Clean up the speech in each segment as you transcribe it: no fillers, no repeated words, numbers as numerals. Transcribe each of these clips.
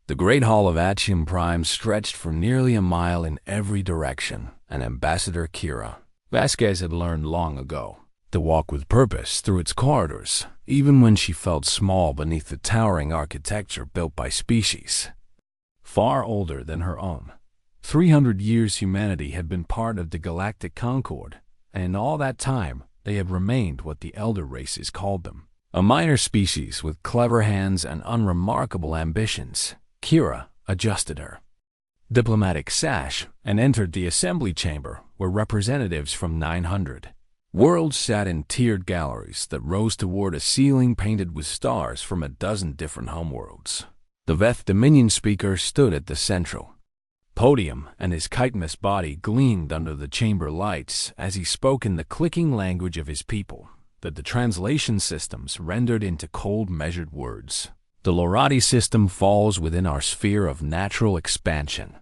The great hall of Achium Prime stretched for nearly a mile in every direction, and Ambassador Kira Vasquez had learned long ago to walk with purpose through its corridors, even when she felt small beneath the towering architecture built by species far older than her own. 300 years humanity had been part of the Galactic Concord, and in all that time they had remained what the elder races called them, a minor species with clever hands and unremarkable ambitions. Kira adjusted her diplomatic sash and entered the assembly chamber where representatives from 900 worlds sat in tiered galleries that rose toward a ceiling painted with stars from a dozen different homeworlds. The Veth Dominion speaker stood at the central podium, and his chitinous body gleamed under the chamber lights as he spoke in the clicking language of his people that the translation systems rendered into cold, measured words. The Lorati system falls within our sphere of natural expansion,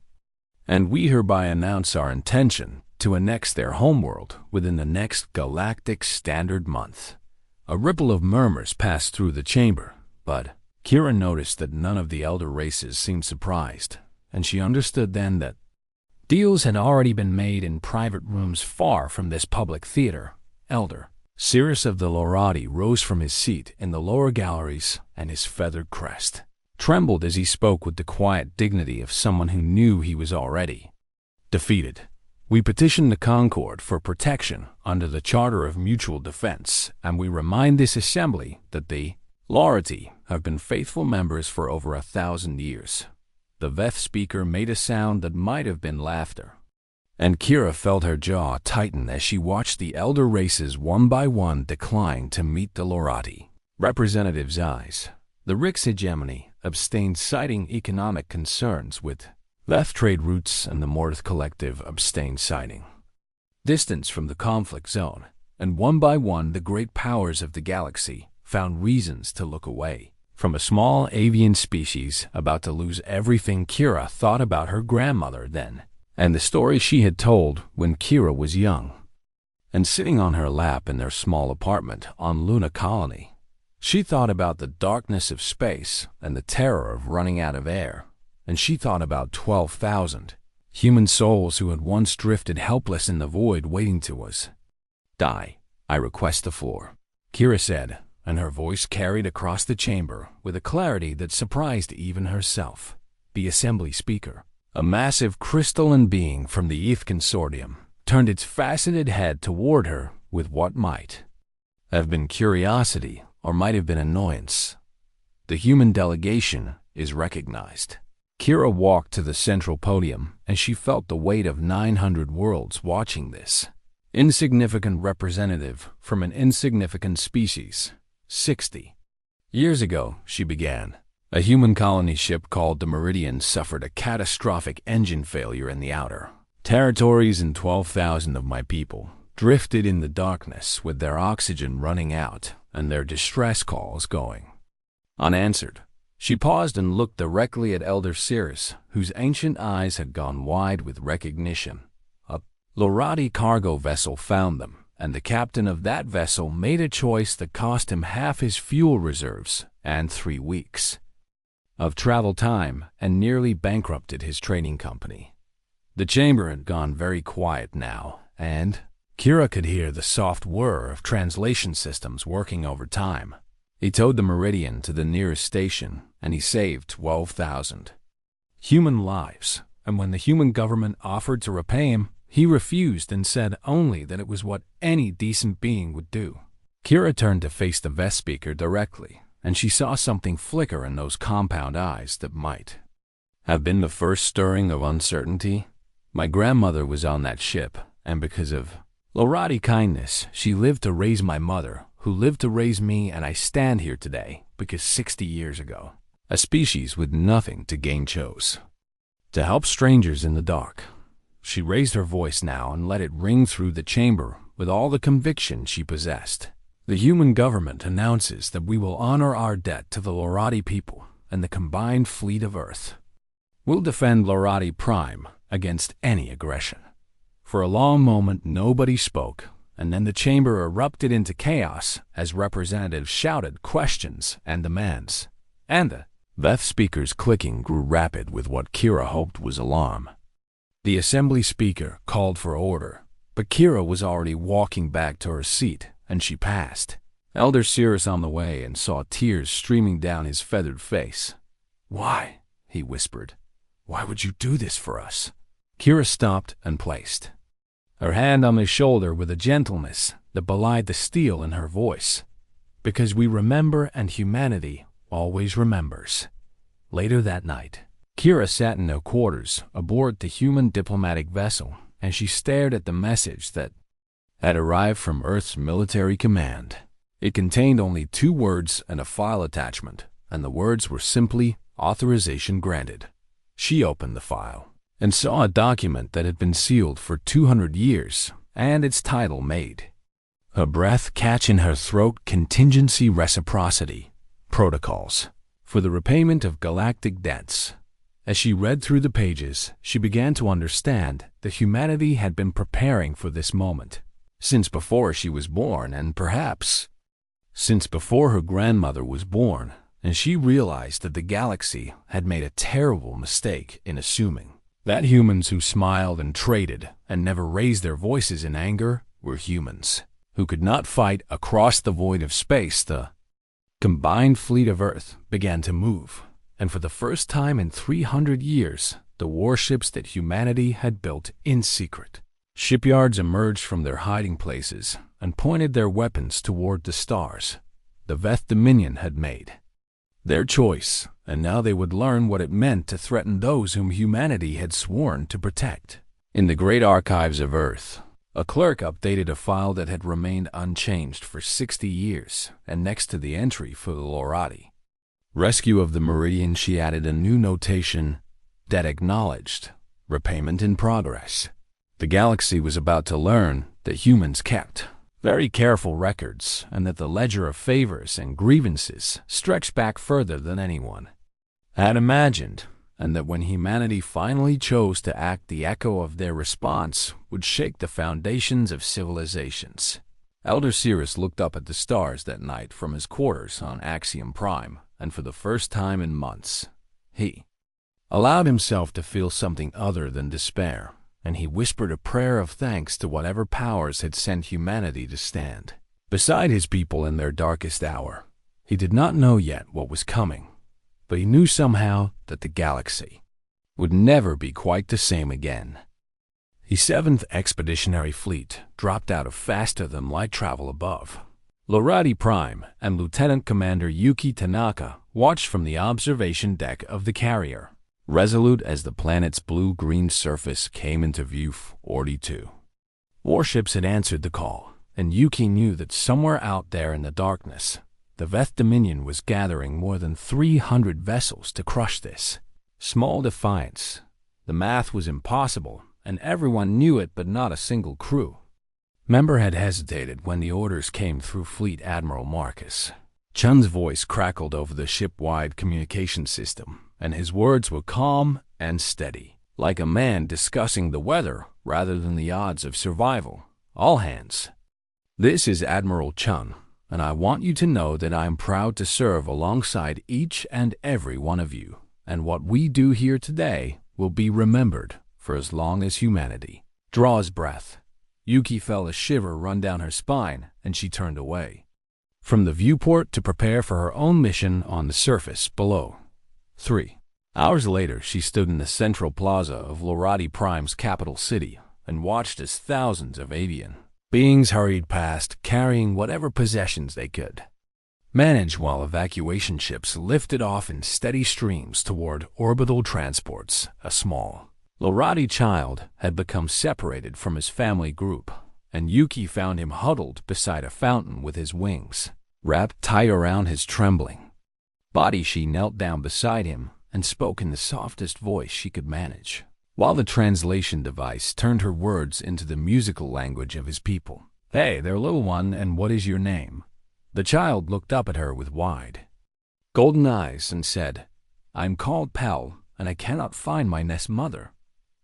and we hereby announce our intention to annex their homeworld within the next galactic standard month. A ripple of murmurs passed through the chamber, but Kira noticed that none of the elder races seemed surprised, and she understood then that deals had already been made in private rooms far from this public theater. Elder Cirrus of the Lorati rose from his seat in the lower galleries, and his feathered crest trembled as he spoke with the quiet dignity of someone who knew he was already defeated. We petition the Concord for protection under the Charter of Mutual Defense, and we remind this assembly that the Lorati have been faithful members for over 1,000 years. The Veth speaker made a sound that might have been laughter, and Kira felt her jaw tighten as she watched the elder races one by one decline to meet the Lorati representatives' eyes. The Rix hegemony abstained, citing economic concerns, with Veth trade routes, and the Morth collective abstained, citing distance from the conflict zone, and one by one the great powers of the galaxy found reasons to look away from a small avian species about to lose everything. Kira thought about her grandmother then, and the story she had told when Kira was young, and sitting on her lap in their small apartment on Luna Colony. She thought about the darkness of space and the terror of running out of air, and she thought about 12,000 human souls who had once drifted helpless in the void, waiting to us. Die, I request the floor, Kira said, and her voice carried across the chamber with a clarity that surprised even herself. The assembly speaker, a massive crystalline being from the ETH Consortium, turned its faceted head toward her with what might have been curiosity or might have been annoyance. The human delegation is recognized. Kira walked to the central podium, and she felt the weight of 900 worlds watching this insignificant representative from an insignificant species. 60 years ago, she began, a human colony ship called the Meridian suffered a catastrophic engine failure in the outer territories, and 12,000 of my people drifted in the darkness with their oxygen running out and their distress calls going unanswered. She paused and looked directly at Elder Cirrus, whose ancient eyes had gone wide with recognition. A Lorati cargo vessel found them, and the captain of that vessel made a choice that cost him half his fuel reserves and 3 weeks of travel time, and nearly bankrupted his trading company. The chamber had gone very quiet now, and Kira could hear the soft whir of translation systems working overtime. He towed the Meridian to the nearest station, and he saved 12,000 human lives, and when the human government offered to repay him, he refused and said only that it was what any decent being would do. Kira turned to face the Veth speaker directly, and she saw something flicker in those compound eyes that might have been the first stirring of uncertainty. My grandmother was on that ship, and because of Lorati kindness, she lived to raise my mother, who lived to raise me, and I stand here today because 60 years ago, a species with nothing to gain chose to help strangers in the dark. She raised her voice now and let it ring through the chamber with all the conviction she possessed. The human government announces that we will honor our debt to the Lorati people and the combined fleet of Earth. We'll defend Lorati Prime against any aggression. For a long moment, nobody spoke, and then the chamber erupted into chaos as representatives shouted questions and demands, and the Veth speaker's clicking grew rapid with what Kira hoped was alarm. The assembly speaker called for order, but Kira was already walking back to her seat, and she passed Elder Cirrus on the way and saw tears streaming down his feathered face. "Why?" he whispered. "Why would you do this for us?" Kira stopped and placed her hand on his shoulder with a gentleness that belied the steel in her voice. "Because we remember, and humanity always remembers." Later that night, Kira sat in her quarters aboard the human diplomatic vessel, and she stared at the message that had arrived from Earth's military command. It contained only 2 words and a file attachment, and the words were simply "Authorization granted." She opened the file and saw a document that had been sealed for 200 years, and its title made her breath catch in her throat: Contingency Reciprocity Protocols for the repayment of galactic debts. As she read through the pages, she began to understand that humanity had been preparing for this moment since before she was born, and perhaps since before her grandmother was born, and she realized that the galaxy had made a terrible mistake in assuming that humans who smiled and traded and never raised their voices in anger were humans who could not fight across the void of space. The combined fleet of Earth began to move, and for the first time in 300 years, the warships that humanity had built in secret. Shipyards emerged from their hiding places and pointed their weapons toward the stars. The Veth Dominion had made their choice, and now they would learn what it meant to threaten those whom humanity had sworn to protect. In the great archives of Earth, a clerk updated a file that had remained unchanged for 60 years, and next to the entry for the Lorati rescue of the Meridian, she added a new notation that acknowledged repayment in progress. The galaxy was about to learn that humans kept very careful records, and that the ledger of favors and grievances stretched back further than anyone had imagined, and that when humanity finally chose to act, the echo of their response would shake the foundations of civilizations. Elder Cirrus looked up at the stars that night from his quarters on Axiom Prime, and for the first time in months, he allowed himself to feel something other than despair, and he whispered a prayer of thanks to whatever powers had sent humanity to stand beside his people in their darkest hour. He did not know yet what was coming, but he knew somehow that the galaxy would never be quite the same again. The 7th Expeditionary Fleet dropped out of faster-than-light travel above Lorati Prime, and Lieutenant Commander Yuki Tanaka watched from the observation deck of the carrier, resolute as the planet's blue-green surface came into view. 42 warships had answered the call, and Yuki knew that somewhere out there in the darkness, the Veth Dominion was gathering more than 300 vessels to crush this small defiance. The math was impossible, and everyone knew it, but not a single crew member had hesitated when the orders came through Fleet Admiral Marcus. Chun's voice crackled over the ship-wide communication system, and his words were calm and steady, like a man discussing the weather rather than the odds of survival. "All hands, this is Admiral Chun, and I want you to know that I am proud to serve alongside each and every one of you, and what we do here today will be remembered for as long as humanity draws breath." Yuki felt a shiver run down her spine, and she turned away from the viewport to prepare for her own mission on the surface below. 3 hours later, she stood in the central plaza of Lorati Prime's capital city and watched as thousands of avian beings hurried past, carrying whatever possessions they could manage, while evacuation ships lifted off in steady streams toward orbital transports. A small Lorati child had become separated from his family group, and Yuki found him huddled beside a fountain with his wings wrapped tight around his trembling body. She knelt down beside him and spoke in the softest voice she could manage, while the translation device turned her words into the musical language of his people. "Hey there, little one, and what is your name?" The child looked up at her with wide, golden eyes and said, "I'm called Pell, and I cannot find my nest mother."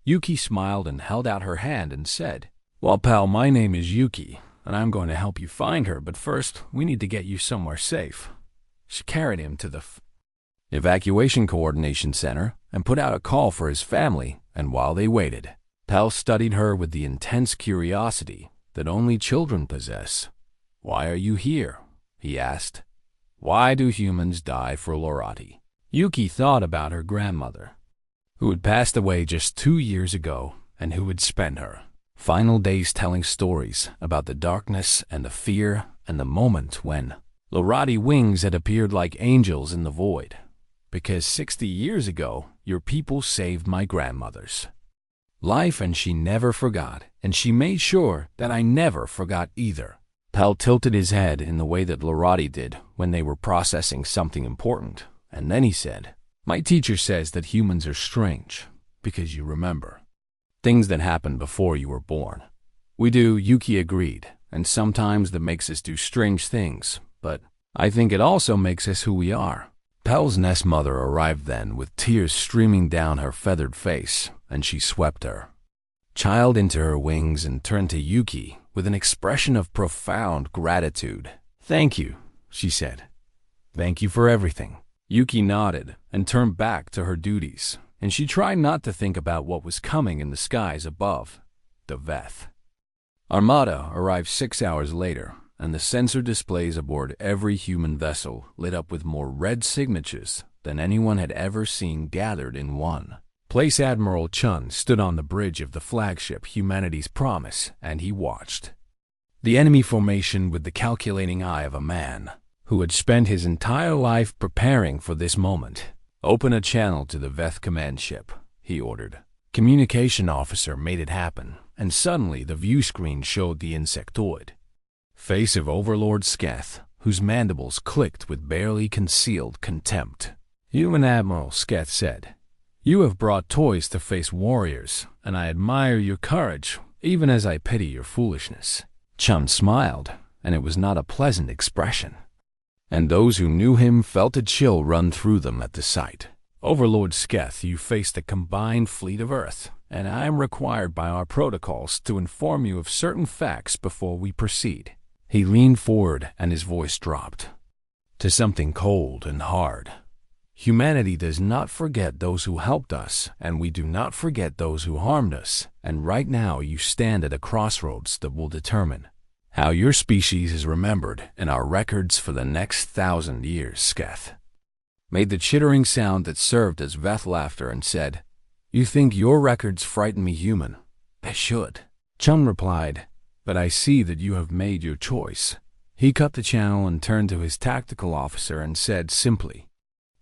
Yuki smiled and held out her hand and said, "Well, Pell, my name is Yuki, and I'm going to help you find her, but first we need to get you somewhere safe." She carried him to the Evacuation Coordination Center and put out a call for his family, and while they waited, Pell studied her with the intense curiosity that only children possess. "Why are you here?" he asked. "Why do humans die for Lorati?" Yuki thought about her grandmother, who had passed away just 2 years ago and who had spent her final days telling stories about the darkness and the fear and the moment when Lorati wings had appeared like angels in the void. "Because 60 years ago, your people saved my grandmother's life, and she never forgot, and she made sure that I never forgot either." Pell tilted his head in the way that Lorati did when they were processing something important, and then he said, "My teacher says that humans are strange because you remember things that happened before you were born." "We do," Yuki agreed, "and sometimes that makes us do strange things, but I think it also makes us who we are." Pell's nest mother arrived then with tears streaming down her feathered face, and she swept her child into her wings and turned to Yuki with an expression of profound gratitude. "Thank you," she said. "Thank you for everything." Yuki nodded and turned back to her duties, and she tried not to think about what was coming in the skies above. The Veth Armada arrived 6 hours later, and the sensor displays aboard every human vessel lit up with more red signatures than anyone had ever seen gathered in one place. Admiral Chun stood on the bridge of the flagship Humanity's Promise, and he watched the enemy formation with the calculating eye of a man who had spent his entire life preparing for this moment. "Open a channel to the Veth command ship," he ordered. Communication officer made it happen, and suddenly the view screen showed the insectoid face of Overlord Sketh, whose mandibles clicked with barely concealed contempt. "Human Admiral," Sketh said, "you have brought toys to face warriors, and I admire your courage, even as I pity your foolishness." Chun smiled, and it was not a pleasant expression, and those who knew him felt a chill run through them at the sight. "Overlord Sketh, you face the combined fleet of Earth, and I am required by our protocols to inform you of certain facts before we proceed." He leaned forward and his voice dropped to something cold and hard. "Humanity does not forget those who helped us, and we do not forget those who harmed us, and right now you stand at a crossroads that will determine how your species is remembered in our records for the next 1,000 years." Sketh made the chittering sound that served as Veth laughter and said, "You think your records frighten me, human? They should." Chun replied, "But I see that you have made your choice." He cut the channel and turned to his tactical officer and said simply,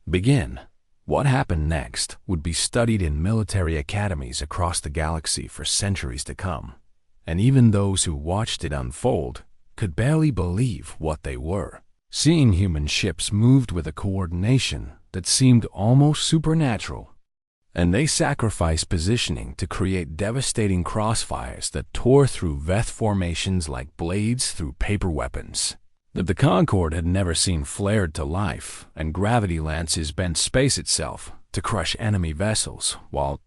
"Begin." What happened next would be studied in military academies across the galaxy for centuries to come, and even those who watched it unfold could barely believe what they were. Seeing human ships moved with a coordination that seemed almost supernatural, and they sacrificed positioning to create devastating crossfires that tore through Veth formations like blades through paper weapons that the Concorde had never seen flared to life, and gravity lances bent space itself to crush enemy vessels, while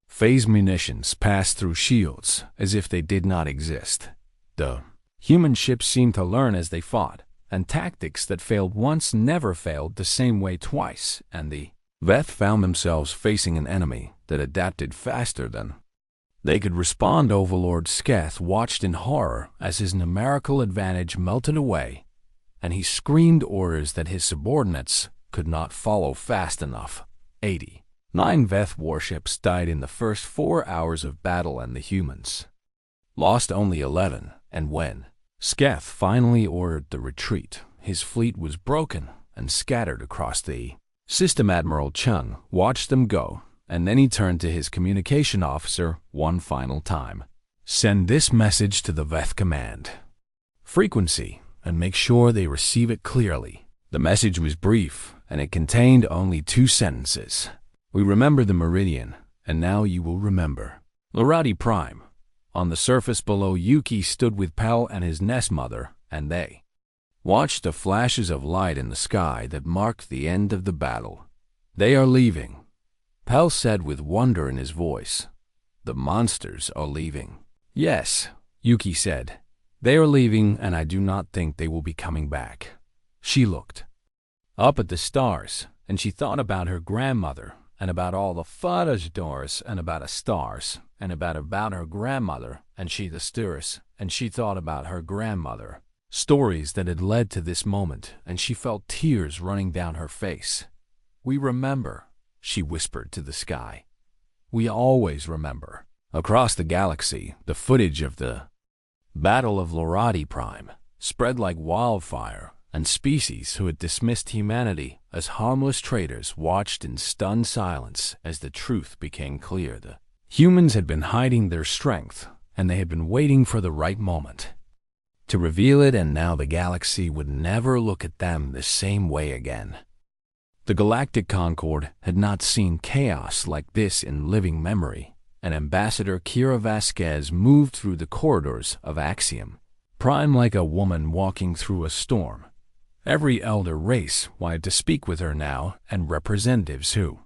phase munitions passed through shields as if they did not exist. The human ships seemed to learn as they fought, and tactics that failed once never failed the same way twice, and the Veth found themselves facing an enemy that adapted faster than they could respond. Overlord Sketh watched in horror as his numerical advantage melted away, and he screamed orders that his subordinates could not follow fast enough. 89 Veth warships died in the first 4 hours of battle, and the humans lost only 11, and when Sketh finally ordered the retreat, his fleet was broken and scattered across the system. Admiral Chung watched them go, and then he turned to his communication officer one final time. "Send this message to the Veth command frequency and make sure they receive it clearly." The message was brief, and it contained only 2 sentences. "We remember the Meridian, and now you will remember Lorati Prime." On the surface below, Yuki stood with Pell and his nest mother, and they watched the flashes of light in the sky that marked the end of the battle. "They are leaving," Pell said with wonder in his voice. "The monsters are leaving." "Yes," Yuki said. "They are leaving, and I do not think they will be coming back." She looked up at the stars, and she thought about her grandmother, and about all the Futuristic and about the stars, and about her grandmother, and the stories, and she thought about her grandmother. Stories that had led to this moment, and she felt tears running down her face. "We remember," she whispered to the sky. "We always remember." Across the galaxy, the footage of the Battle of Lorati Prime spread like wildfire, and species who had dismissed humanity as harmless traitors watched in stunned silence as the truth became clear. The humans had been hiding their strength, and they had been waiting for the right moment to reveal it, and now the galaxy would never look at them the same way again. The Galactic Concord had not seen chaos like this in living memory, and Ambassador Kira Vasquez moved through the corridors of Axiom, Prime like a woman walking through a storm. Every elder race wanted to speak with her now, and representatives who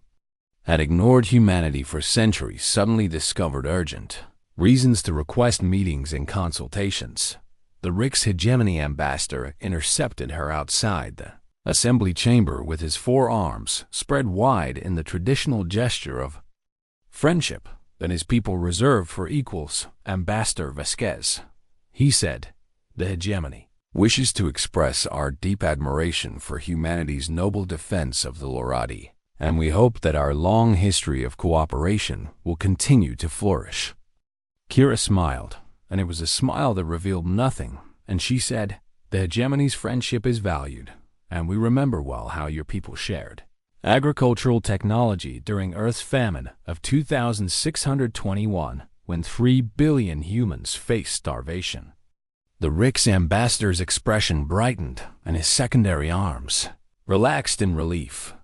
had ignored humanity for centuries suddenly discovered urgent reasons to request meetings and consultations. The Rix Hegemony ambassador intercepted her outside the assembly chamber with his forearms spread wide in the traditional gesture of friendship that his people reserved for equals. "Ambassador Vasquez," he said, "the hegemony wishes to express our deep admiration for humanity's noble defense of the Lorati, and we hope that our long history of cooperation will continue to flourish." Kira smiled, and it was a smile that revealed nothing, and she said, "The hegemony's friendship is valued, and we remember well how your people shared agricultural technology during Earth's famine of 2621, when 3 billion humans faced starvation." The Rix ambassador's expression brightened, and his secondary arms relaxed in relief.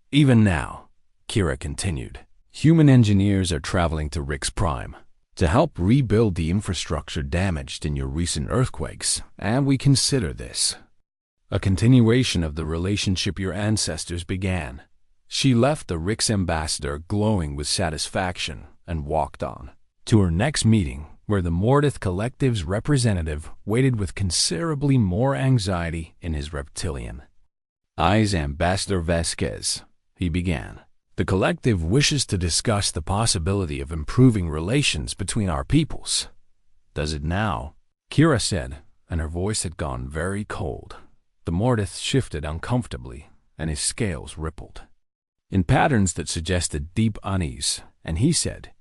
"Even now," Kira continued, "human engineers are traveling to Rix Prime to help rebuild the infrastructure damaged in your recent earthquakes, and we consider this a continuation of the relationship your ancestors began." She left the Rix ambassador glowing with satisfaction and walked on to her next meeting, where the Mortith Collective's representative waited with considerably more anxiety in his reptilian eyes. "Ambassador Vasquez," he began, "the collective wishes to discuss the possibility of improving relations between our peoples." "Does it now?" Kira said, and her voice had gone very cold. The Mortith shifted uncomfortably, and his scales rippled in patterns that suggested deep unease, and he said,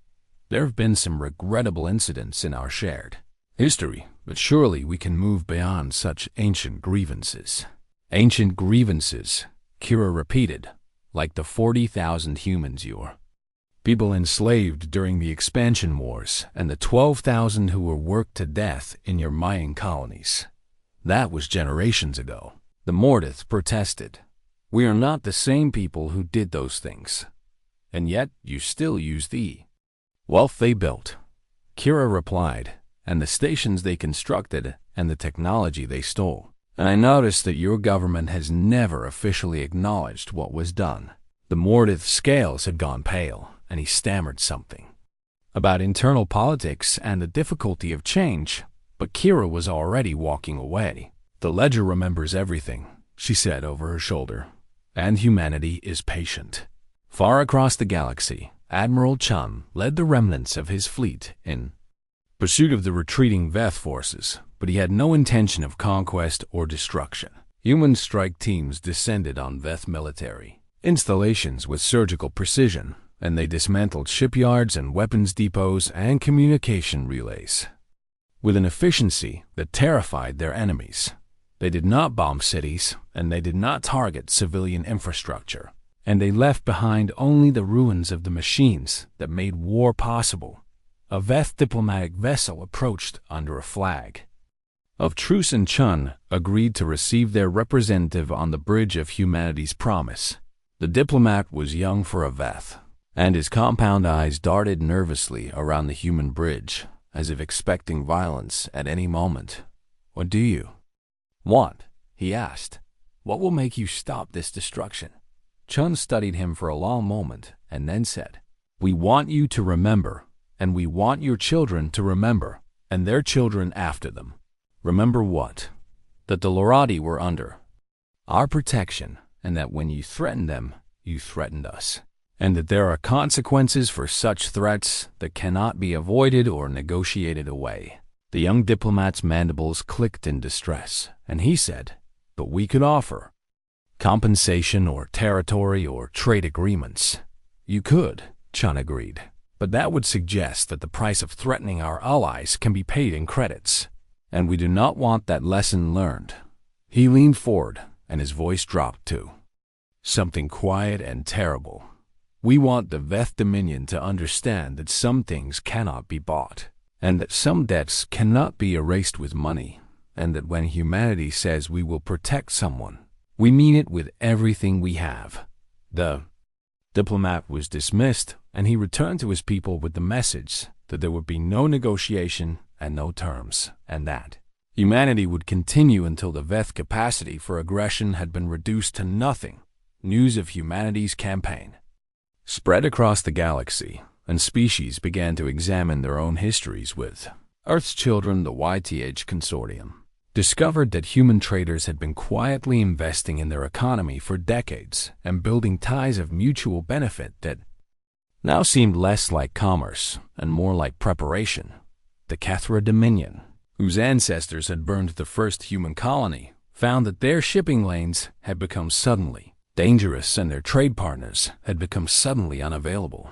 "There have been some regrettable incidents in our shared history, but surely we can move beyond such ancient grievances." "Ancient grievances," Kira repeated, "like the 40,000 humans your people enslaved during the expansion wars and the 12,000 who were worked to death in your Mayan colonies. That was generations ago." The Mortith protested. "We are not the same people who did those things, and yet you still use the wealth they built," Kira replied, "and the stations they constructed and the technology they stole. And I noticed that your government has never officially acknowledged what was done." The Mortith's scales had gone pale, and he stammered something about internal politics and the difficulty of change, but Kira was already walking away. "The Ledger remembers everything," she said over her shoulder, "and humanity is patient." Far across the galaxy, Admiral Chun led the remnants of his fleet in pursuit of the retreating Veth forces, but he had no intention of conquest or destruction. Human strike teams descended on Veth military installations with surgical precision, and they dismantled shipyards and weapons depots and communication relays with an efficiency that terrified their enemies. They did not bomb cities, and they did not target civilian infrastructure, and they left behind only the ruins of the machines that made war possible. A Veth diplomatic vessel approached under a flag of truce, and Chun agreed to receive their representative on the bridge of humanity's promise. The diplomat was young for a Veth, and his compound eyes darted nervously around the human bridge, as if expecting violence at any moment. "What do you want?" he asked. "What will make you stop this destruction?" Chun studied him for a long moment and then said, "We want you to remember, and we want your children to remember, and their children after them." "Remember what?" "That the Lorati were under our protection, and that when you threatened them, you threatened us, and that there are consequences for such threats that cannot be avoided or negotiated away. The young diplomat's mandibles clicked in distress, and he said, "But we could offer compensation or territory or trade agreements." "You could," Chun agreed, "but that would suggest that the price of threatening our allies can be paid in credits, and we do not want that lesson learned." He leaned forward, and his voice dropped to something quiet and terrible. "We want the Veth Dominion to understand that some things cannot be bought, and that some debts cannot be erased with money, and that when humanity says we will protect someone, we mean it with everything we have." The diplomat was dismissed, and he returned to his people with the message that there would be no negotiation and no terms, and that humanity would continue until the Veth capacity for aggression had been reduced to nothing. News of humanity's campaign spread across the galaxy, and species began to examine their own histories with Earth's Children. The YTH Consortium discovered that human traders had been quietly investing in their economy for decades and building ties of mutual benefit that now seemed less like commerce and more like preparation. The Kethra Dominion, whose ancestors had burned the first human colony, found that their shipping lanes had become suddenly dangerous and their trade partners had become suddenly unavailable.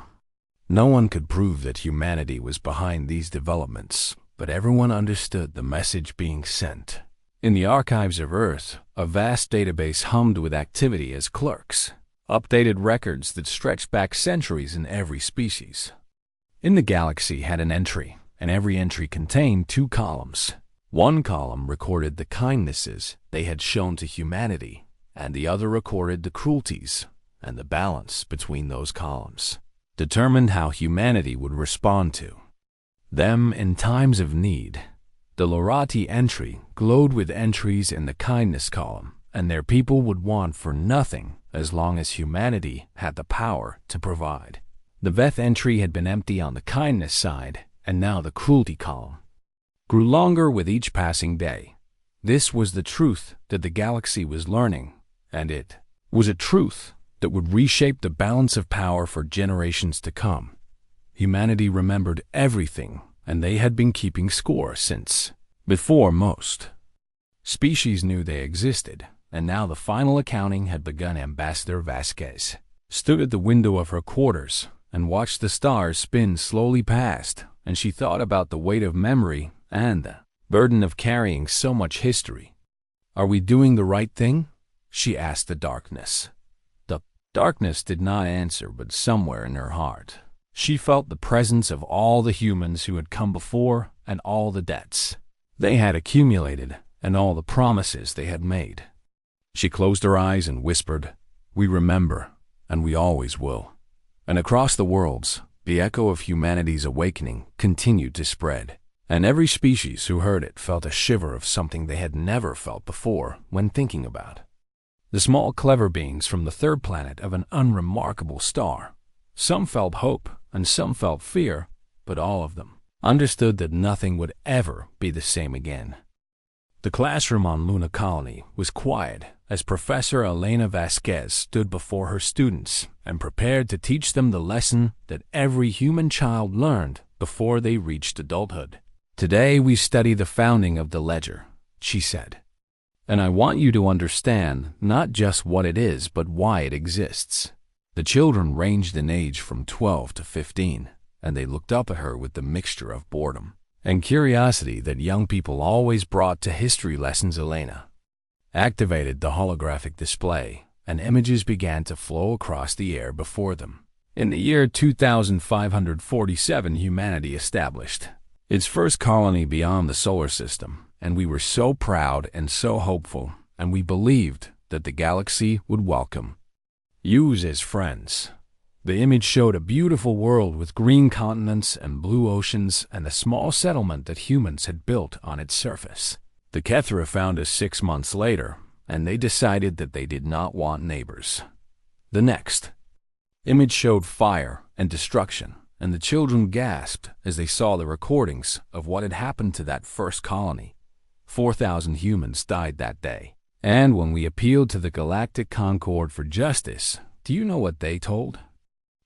No one could prove that humanity was behind these developments, but everyone understood the message being sent. In the archives of Earth, a vast database hummed with activity as clerks updated records that stretched back centuries in every species. In the galaxy had an entry, and every entry contained 2 columns. One column recorded the kindnesses they had shown to humanity, and the other recorded the cruelties, and the balance between those columns determined how humanity would respond to them in times of need. The Lorati entry glowed with entries in the kindness column, and their people would want for nothing as long as humanity had the power to provide. The Veth entry had been empty on the kindness side, and now the cruelty column grew longer with each passing day. This was the truth that the galaxy was learning, and it was a truth that would reshape the balance of power for generations to come. Humanity remembered everything, and they had been keeping score since before most species knew they existed, and now the final accounting had begun. Ambassador Vasquez stood at the window of her quarters and watched the stars spin slowly past, and she thought about the weight of memory and the burden of carrying so much history. "Are we doing the right thing?" she asked the darkness. The darkness did not answer, but somewhere in her heart she felt the presence of all the humans who had come before and all the debts they had accumulated and all the promises they had made. She closed her eyes and whispered, "We remember, and we always will." And across the worlds, the echo of humanity's awakening continued to spread, and every species who heard it felt a shiver of something they had never felt before when thinking about the small clever beings from the third planet of an unremarkable star. Some felt hope and some felt fear, but all of them understood that nothing would ever be the same again. The classroom on Luna Colony was quiet as Professor Elena Vasquez stood before her students and prepared to teach them the lesson that every human child learned before they reached adulthood. "Today we study the founding of the ledger," she said. "And I want you to understand not just what it is, but why it exists." The children ranged in age from 12 to 15, and they looked up at her with the mixture of boredom and curiosity that young people always brought to history lessons. Elena activated the holographic display, and images began to flow across the air before them. In the year 2547, humanity established its first colony beyond the solar system, and we were so proud and so hopeful, and we believed that the galaxy would welcome you as friends. The image showed a beautiful world with green continents and blue oceans and a small settlement that humans had built on its surface. The Kethra found us 6 months later, and they decided that they did not want neighbors. The next image showed fire and destruction, and the children gasped as they saw the recordings of what had happened to that first colony. 4,000 humans died that day. And when we appealed to the Galactic Concord for justice, Do you know what they told?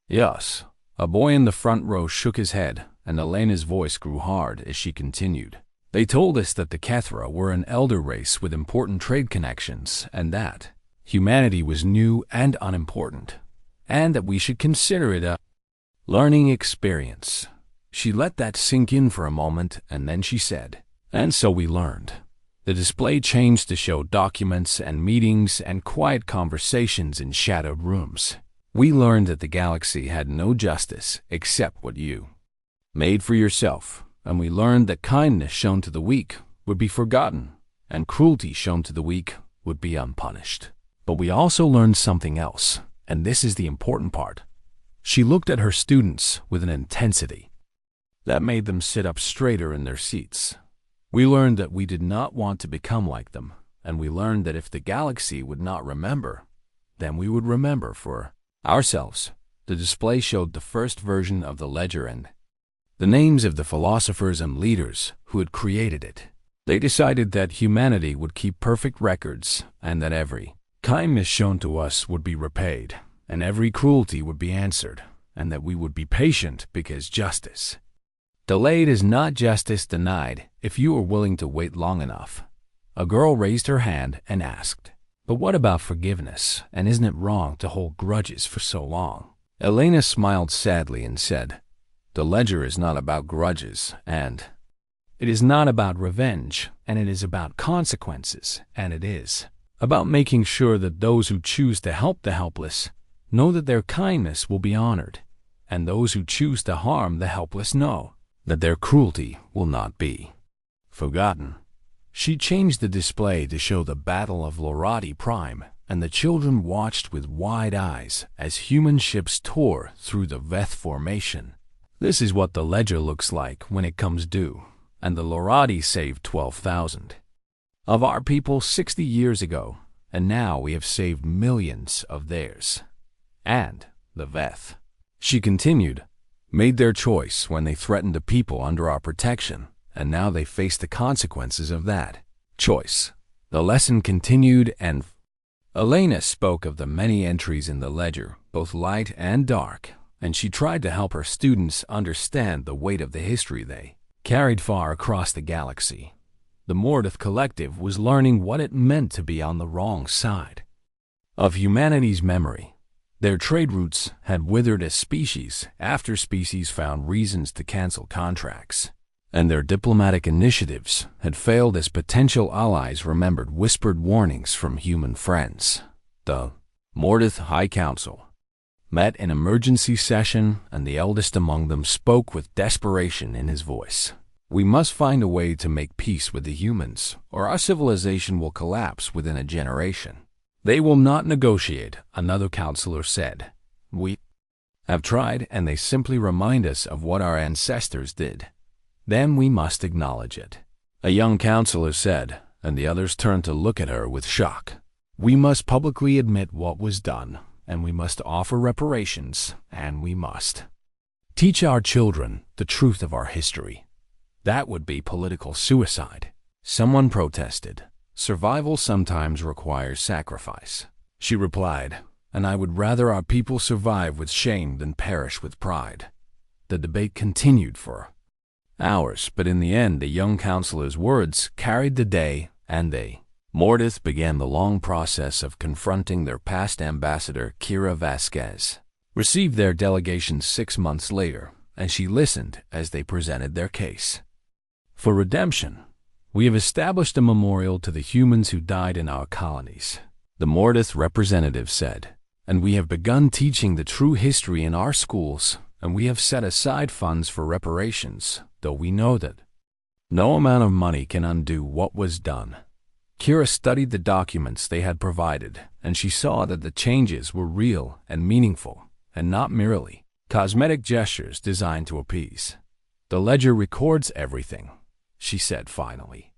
Yes. A boy in the front row shook his head, and Elena's voice grew hard as she continued. They told us that the Kethra were an elder race with important trade connections, and that humanity was new and unimportant, and that we should consider it a learning experience. She let that sink in for a moment, and then she said, "And so we learned." The display changed to show documents and meetings and quiet conversations in shadowed rooms. We learned that the galaxy had no justice except what you made for yourself, and we learned that kindness shown to the weak would be forgotten, and cruelty shown to the weak would be unpunished. But we also learned something else, and this is the important part. She looked at her students with an intensity that made them sit up straighter in their seats. We learned that we did not want to become like them, and we learned that if the galaxy would not remember, then we would remember for ourselves. The display showed the first version of the ledger and the names of the philosophers and leaders who had created it. They decided that humanity would keep perfect records, and that every kindness shown to us would be repaid, and every cruelty would be answered, and that we would be patient because justice delayed is not justice denied if you are willing to wait long enough. A girl raised her hand and asked, "But what about forgiveness, and isn't it wrong to hold grudges for so long?" Elena smiled sadly and said, "The ledger is not about grudges, and it is not about revenge, and it is about consequences, and it is about making sure that those who choose to help the helpless know that their kindness will be honored, and those who choose to harm the helpless know that their cruelty will not be forgotten." She changed the display to show the Battle of Lorati Prime, and the children watched with wide eyes as human ships tore through the Veth formation. This is what the ledger looks like when it comes due, and the Lorati saved 12,000 of our people 60 years ago, and now we have saved millions of theirs. And the Veth, she continued, made their choice when they threatened the people under our protection, and now they face the consequences of that choice. The lesson continued, and Elena spoke of the many entries in the ledger, both light and dark, and she tried to help her students understand the weight of the history they carried far across the galaxy. The Mordith Collective was learning what it meant to be on the wrong side of humanity's memory. Their trade routes had withered as species after species found reasons to cancel contracts, and their diplomatic initiatives had failed as potential allies remembered whispered warnings from human friends. The Mordith High Council met in emergency session, and the eldest among them spoke with desperation in his voice. "We must find a way to make peace with the humans, or our civilization will collapse within a generation." "They will not negotiate," another counselor said. "We have tried, and they simply remind us of what our ancestors did. Then we must acknowledge it," a young counselor said, and the others turned to look at her with shock. "We must publicly admit what was done, and we must offer reparations, and we must teach our children the truth of our history." "That would be political suicide," someone protested. "Survival sometimes requires sacrifice," she replied, "and I would rather our people survive with shame than perish with pride." The debate continued for hours, but in the end the young counselor's words carried the day, and they, Mordith, began the long process of confronting their past ambassador, Kira Vasquez, received their delegation 6 months later, and she listened as they presented their case for redemption. "We have established a memorial to the humans who died in our colonies," the Mordith representative said, "and we have begun teaching the true history in our schools, and we have set aside funds for reparations, though we know that no amount of money can undo what was done." Kira studied the documents they had provided, and she saw that the changes were real and meaningful, and not merely cosmetic gestures designed to appease. "The ledger records everything," she said finally,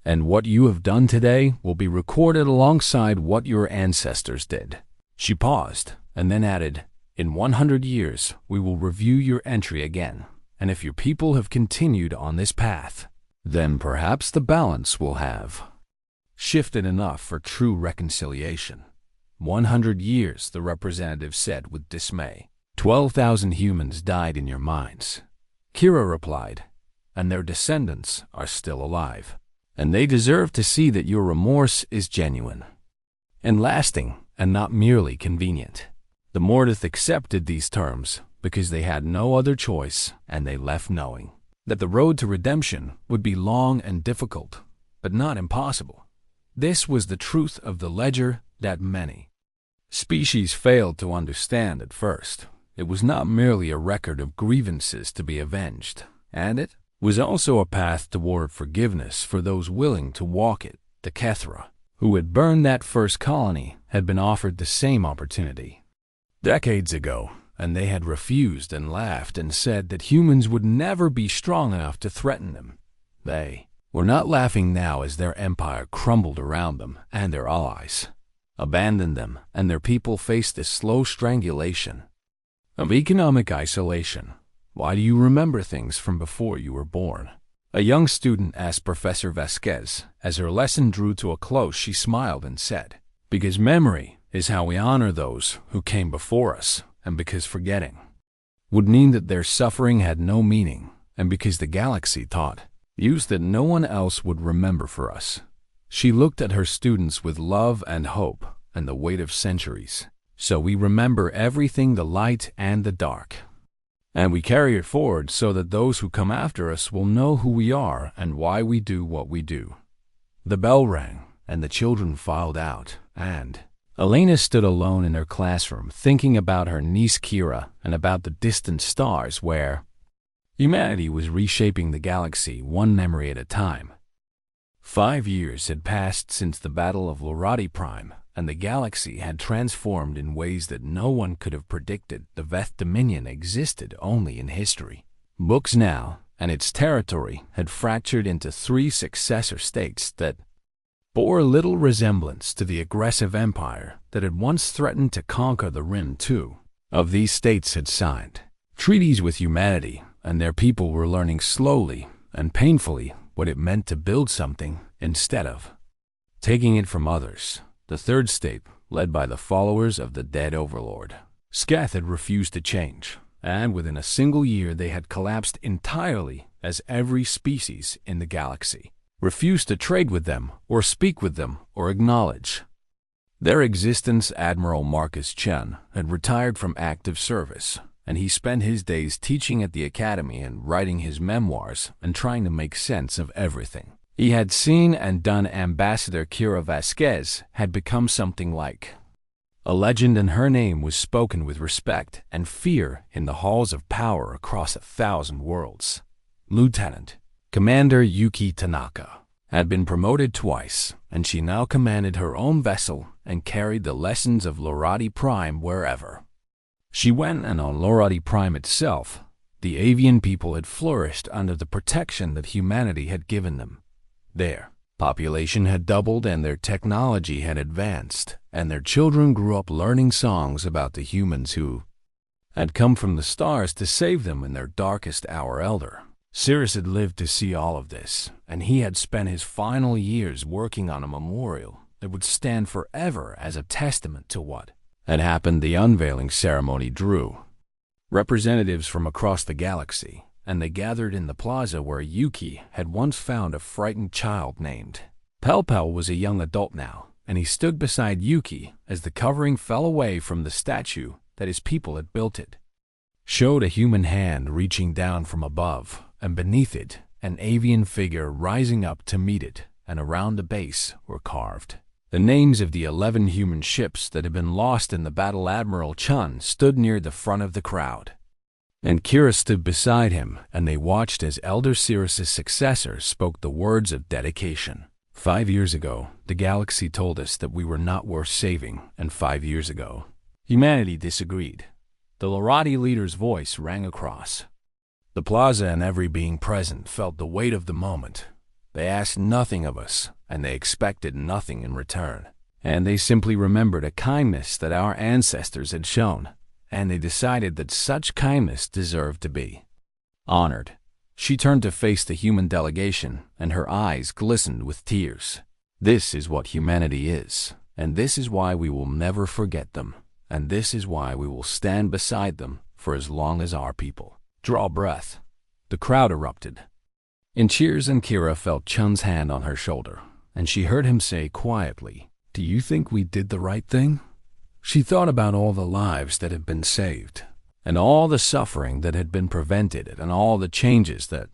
"and what you have done today will be recorded alongside what your ancestors did." She paused, and then added, "In 100 years, we will review your entry again, and if your people have continued on this path, then perhaps the balance will have shifted enough for true reconciliation." 100 years, the representative said with dismay. 12,000 humans died in your mines. Kira replied, and their descendants are still alive. And they deserve to see that your remorse is genuine and lasting and not merely convenient. The Mortith accepted these terms because they had no other choice, and they left knowing that the road to redemption would be long and difficult, but not impossible. This was the truth of the ledger that many species failed to understand at first. It was not merely a record of grievances to be avenged, and it was also a path toward forgiveness for those willing to walk it. The Kethra, who had burned that first colony, had been offered the same opportunity decades ago, and they had refused and laughed and said that humans would never be strong enough to threaten them. They were not laughing now as their empire crumbled around them and their allies abandoned them, and their people faced the slow strangulation of economic isolation. Why do you remember things from before you were born? A young student asked Professor Vasquez. As her lesson drew to a close, she smiled and said, because memory is how we honor those who came before us, and because forgetting would mean that their suffering had no meaning, and because the galaxy taught use that no one else would remember for us. She looked at her students with love and hope and the weight of centuries. So we remember everything, the light and the dark. And we carry it forward so that those who come after us will know who we are and why we do what we do. The bell rang, and the children filed out, and Elena stood alone in her classroom thinking about her niece Kira and about the distant stars where humanity was reshaping the galaxy one memory at a time. 5 years had passed since the Battle of Lorati Prime, and the galaxy had transformed in ways that no one could have predicted. The Veth Dominion existed only in history books now, and its territory had fractured into 3 successor states that bore little resemblance to the aggressive empire that had once threatened to conquer the Rim. 2 of these states had signed treaties with humanity, and their people were learning slowly and painfully what it meant to build something instead of taking it from others. The third state, led by the followers of the dead overlord, Sketh, had refused to change, and within a single year they had collapsed entirely as every species in the galaxy refused to trade with them or speak with them or acknowledge their existence. Admiral Marcus Chen had retired from active service, and he spent his days teaching at the academy and writing his memoirs and trying to make sense of everything he had seen and done. Ambassador Kira Vasquez had become something like a legend, and her name was spoken with respect and fear in the halls of power across 1,000 worlds. Lieutenant Commander Yuki Tanaka had been promoted twice, and she now commanded her own vessel and carried the lessons of Lorati Prime wherever she went. And on Lorati Prime itself, the avian people had flourished under the protection that humanity had given them. Their population had doubled, and their technology had advanced, and their children grew up learning songs about the humans who had come from the stars to save them in their darkest hour. Elder Cirrus had lived to see all of this, and he had spent his final years working on a memorial that would stand forever as a testament to what had happened. The unveiling ceremony drew representatives from across the galaxy, and they gathered in the plaza where Yuki had once found a frightened child named Pelpel. Was a young adult now, and he stood beside Yuki as the covering fell away from the statue that his people had built. It showed a human hand reaching down from above, and beneath it an avian figure rising up to meet it, and around the base were carved the names of the 11 human ships that had been lost in the battle. Admiral Chun stood near the front of the crowd, and Kira stood beside him, and they watched as Elder Cirrus's successor spoke the words of dedication. 5 years ago, the galaxy told us that we were not worth saving, and 5 years ago, humanity disagreed. The Lorati leader's voice rang across the plaza, and every being present felt the weight of the moment. They asked nothing of us, and they expected nothing in return, and they simply remembered a kindness that our ancestors had shown, and they decided that such kindness deserved to be honored. She turned to face the human delegation, and her eyes glistened with tears. This is what humanity is, And this is why we will never forget them. And this is why we will stand beside them for as long as our people draw breath. The crowd erupted in cheers, and Kira felt Chun's hand on her shoulder, and she heard him say quietly, "Do you think we did the right thing?" She thought about all the lives that had been saved, and all the suffering that had been prevented, and all the changes that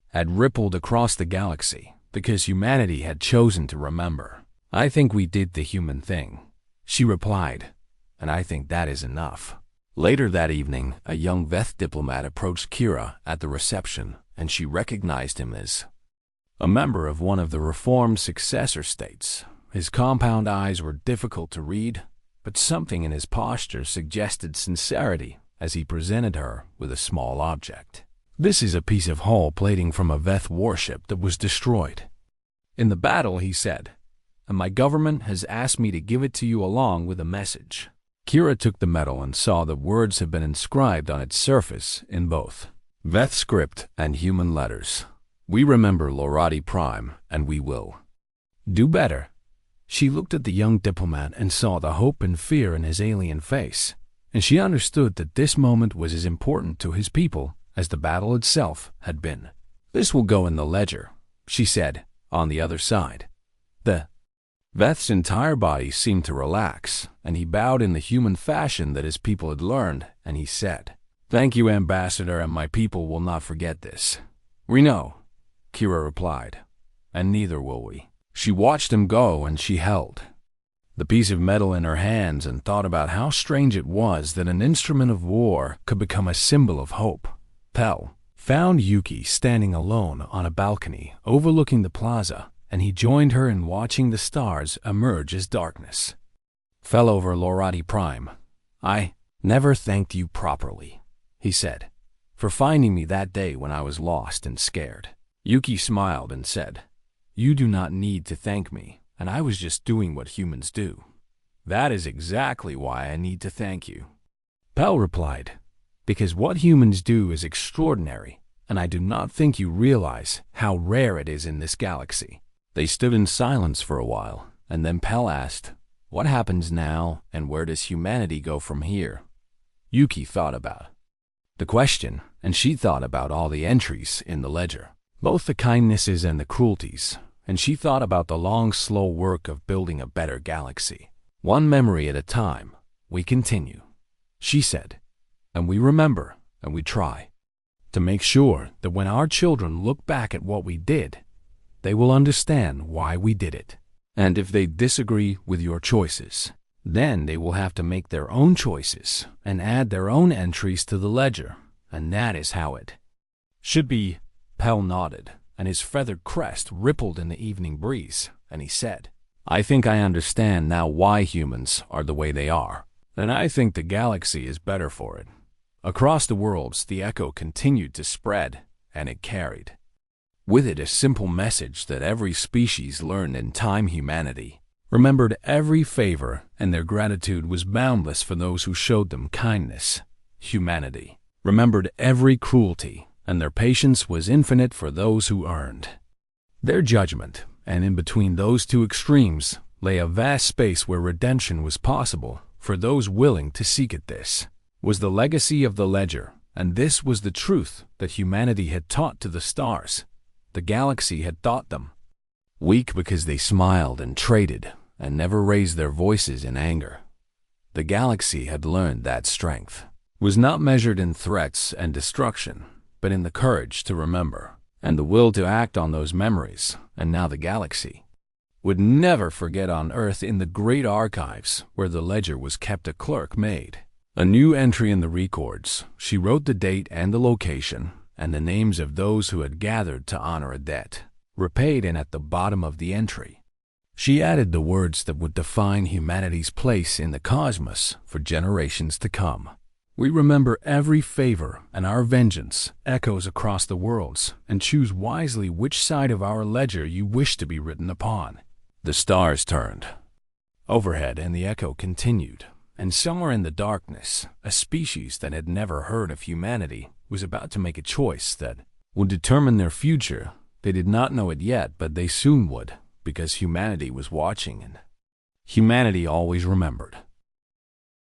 had rippled across the galaxy because humanity had chosen to remember. "I think we did the human thing," she replied, "and I think that is enough." Later that evening, a young Veth diplomat approached Kira at the reception, and she recognized him as a member of one of the reformed successor states. His compound eyes were difficult to read, but something in his posture suggested sincerity as he presented her with a small object. "This is a piece of hull plating from a Veth warship that was destroyed in the battle," he said, "and my government has asked me to give it to you along with a message." Kira took the metal and saw that words had been inscribed on its surface in both Veth script and human letters. "We remember Lorati Prime, and we will do better." She looked at the young diplomat and saw the hope and fear in his alien face, and she understood that this moment was as important to his people as the battle itself had been. "This will go in the ledger," she said, on the other side. The Veth's entire body seemed to relax, and he bowed in the human fashion that his people had learned, and he said, "Thank you, Ambassador, and my people will not forget this." "We know," Kira replied, "and neither will we." She watched him go, and she held the piece of metal in her hands and thought about how strange it was that an instrument of war could become a symbol of hope. Pell found Yuki standing alone on a balcony overlooking the plaza, and he joined her in watching the stars emerge as darkness fell over Lorati Prime. "I never thanked you properly," he said, "for finding me that day when I was lost and scared." Yuki smiled and said, "You do not need to thank me, and I was just doing what humans do." "That is exactly why I need to thank you," Pell replied, "because what humans do is extraordinary, and I do not think you realize how rare it is in this galaxy." They stood in silence for a while, and then Pell asked, "What happens now, and where does humanity go from here?" Yuki thought about the question, and she thought about all the entries in the ledger, both the kindnesses and the cruelties, and she thought about the long, slow work of building a better galaxy. "One memory at a time, we continue," she said, "and we remember, and we try to make sure that when our children look back at what we did, they will understand why we did it. And if they disagree with your choices, then they will have to make their own choices and add their own entries to the ledger, and that is how it should be." Pell nodded, and his feathered crest rippled in the evening breeze, and he said, "I think I understand now why humans are the way they are, and I think the galaxy is better for it." Across the worlds, the echo continued to spread, and it carried with it a simple message that every species learned in time. Humanity remembered every favor, and their gratitude was boundless for those who showed them kindness. Humanity remembered every cruelty, and their patience was infinite for those who earned their judgment. And in between those two extremes lay a vast space where redemption was possible for those willing to seek it. This was the legacy of the ledger, and this was the truth that humanity had taught to the stars. The galaxy had thought them weak because they smiled and traded and never raised their voices in anger. The galaxy had learned that strength was not measured in threats and destruction, but in the courage to remember and the will to act on those memories. And now the galaxy would never forget. On Earth, in the great archives where the ledger was kept, a clerk made a new entry in the records. She wrote the date and the location and the names of those who had gathered to honor a debt repaid, and at the bottom of the entry she added the words that would define humanity's place in the cosmos for generations to come. "We remember every favor, and our vengeance echoes across the worlds, and choose wisely which side of our ledger you wish to be written upon." The stars turned overhead, and the echo continued, and somewhere in the darkness, a species that had never heard of humanity was about to make a choice that would determine their future. They did not know it yet, but they soon would, because humanity was watching, and Humanity always remembered